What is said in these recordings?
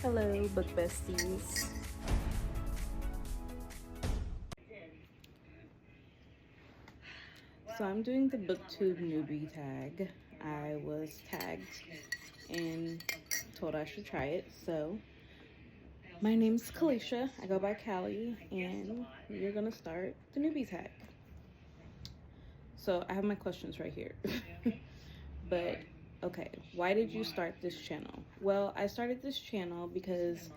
Hello, book besties. So I'm doing the Booktube Newbie Tag. I was tagged and told I should try it. So my name's Kalisha. I go by Callie, and we're gonna start the Newbie Tag. So I have my questions right here. But okay, why did you start this channel? Well, I started this channel because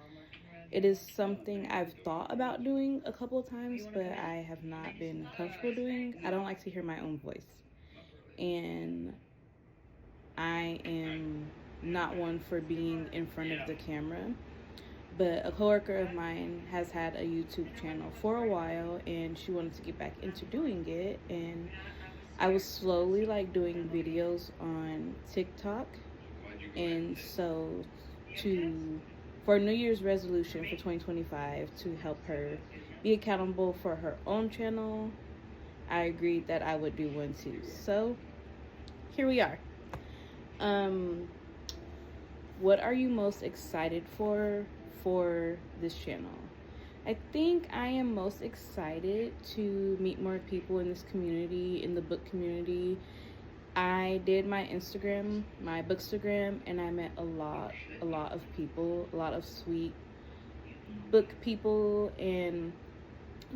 it is something I've thought about doing a couple of times, but I have not been comfortable doing. I don't like to hear my own voice. And I am not one for being in front of the camera. But a coworker of mine has had a YouTube channel for a while, and she wanted to get back into doing it. And I was slowly doing videos on TikTok. And so for New Year's resolution for 2025 to help her be accountable for her own channel, I agreed that I would do one too. So here we are. What are you most excited for this channel? I think I am most excited to meet more people in this community, in the book community. I did my Instagram, my Bookstagram, and I met a lot of people, a lot of sweet book people, and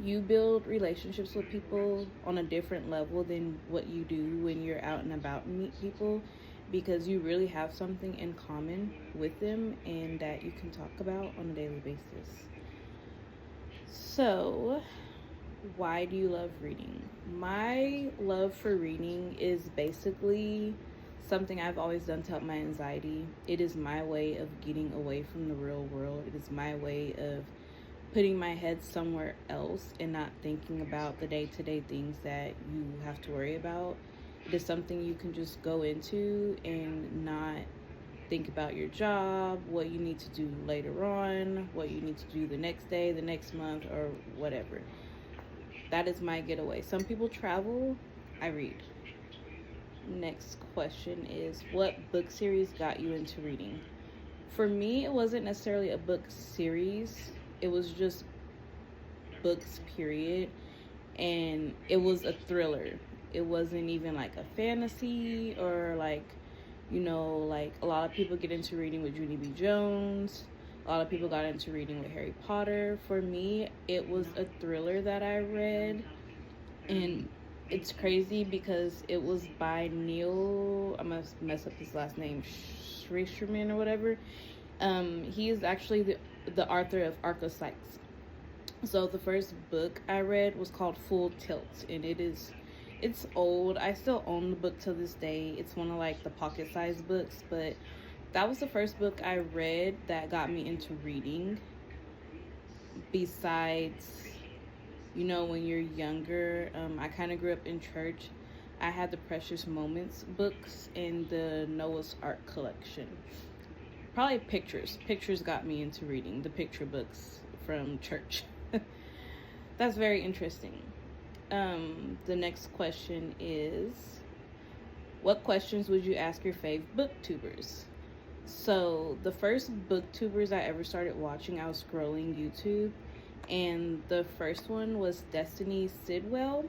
you build relationships with people on a different level than what you do when you're out and about and meet people, because you really have something in common with them and that you can talk about on a daily basis. So, why do you love reading? My love for reading is basically something I've always done to help my anxiety. It is my way of getting away from the real world. It is my way of putting my head somewhere else and not thinking about the day-to-day things that you have to worry about. It is something you can just go into and not think about your job, what you need to do later on, what you need to do the next day, the next month, or whatever. That is my getaway. Some people travel, I read. Next question is, what book series got you into reading? For me, it wasn't necessarily a book series. It was just books, period. And it was a thriller. It wasn't even like a fantasy or a lot of people get into reading with Junie B. Jones. A lot of people got into reading with Harry Potter. For me, it was a thriller that I read. And it's crazy because it was by Neil, I'm going to mess up his last name, Schreischerman or whatever. He is actually the author of Archetypes. So the first book I read was called Full Tilt. And it's old. I still own the book to this day. It's one of the pocket-sized books, but that was the first book I read that got me into reading. Besides, when you're younger, I kind of grew up in church. I had the Precious Moments books and the Noah's Ark collection. Probably pictures. Pictures got me into reading, the picture books from church. That's very interesting. The next question is, what questions would you ask your fave booktubers? So the first booktubers I ever started watching, I was scrolling YouTube, and the first one was Destiny Sidwell.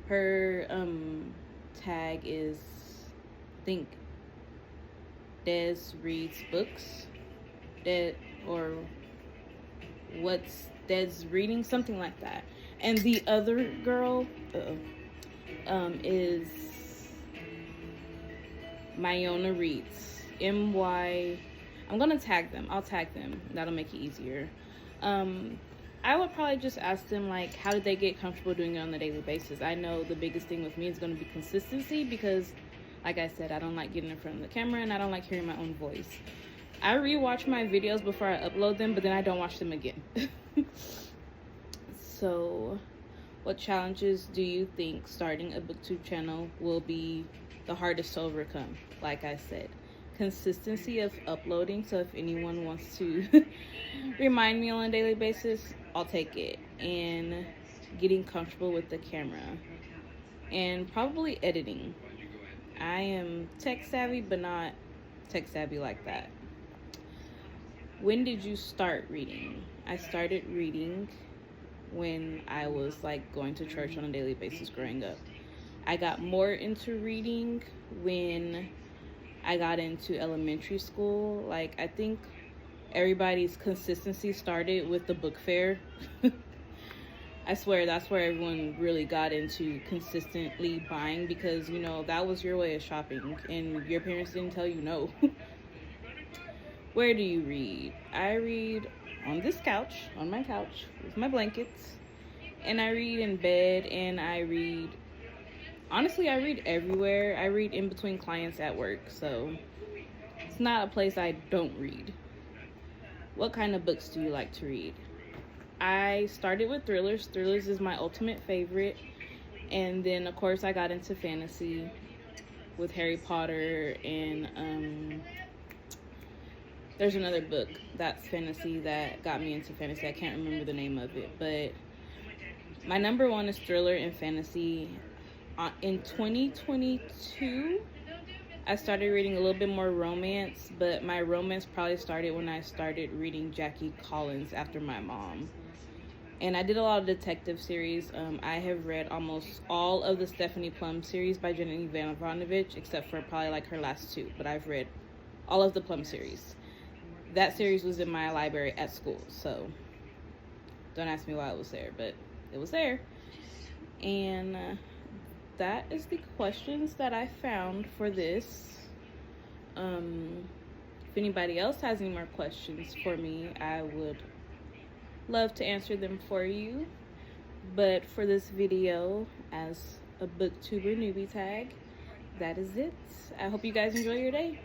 Her tag is, I think, Des Reads Books, or what's Des Reading, something like that. And the other girl is Mayona Reads. I'm gonna tag them. I'll tag them. That'll make it easier. I would probably just ask them how did they get comfortable doing it on a daily basis. I know the biggest thing with me is going to be consistency, because like I said, I don't like getting in front of the camera and I don't like hearing my own voice. I rewatch my videos before I upload them, but then I don't watch them again. So, what challenges do you think starting a booktube channel will be the hardest to overcome? Like I said, consistency of uploading. So if anyone wants to remind me on a daily basis, I'll take it. And getting comfortable with the camera. And probably editing. I am tech savvy, but not tech savvy like that. When did you start reading? I started reading when I was like going to church on a daily basis growing up. I got more into reading when I got into elementary school. Like, I think everybody's consistency started with the book fair. I swear that's where everyone really got into consistently buying, because, you know, that was your way of shopping and your parents didn't tell you no. Where do you read? I read on this couch, on my couch with my blankets, and I read in bed, and I read, honestly, I read everywhere. I read in between clients at work, so it's not a place I don't read. What kind of books do you like to read? I started with thrillers. Thrillers is my ultimate favorite. And then, of course, I got into fantasy with Harry Potter. And there's another book that's fantasy that got me into fantasy. I can't remember the name of it. But my number one is thriller and fantasy. In 2022, I started reading a little bit more romance. But my romance probably started when I started reading Jackie Collins after my mom. And I did a lot of detective series. I have read almost all of the Stephanie Plum series by Jenny Van Vonovich, except for probably like her last two. But I've read all of the Plum series. That series was in my library at school, so don't ask me why it was there, but it was there. And that is the questions that I found for this. If anybody else has any more questions for me, I would love to answer them for you. But for this video, as a Booktuber Newbie Tag, that is it. I hope you guys enjoy your day.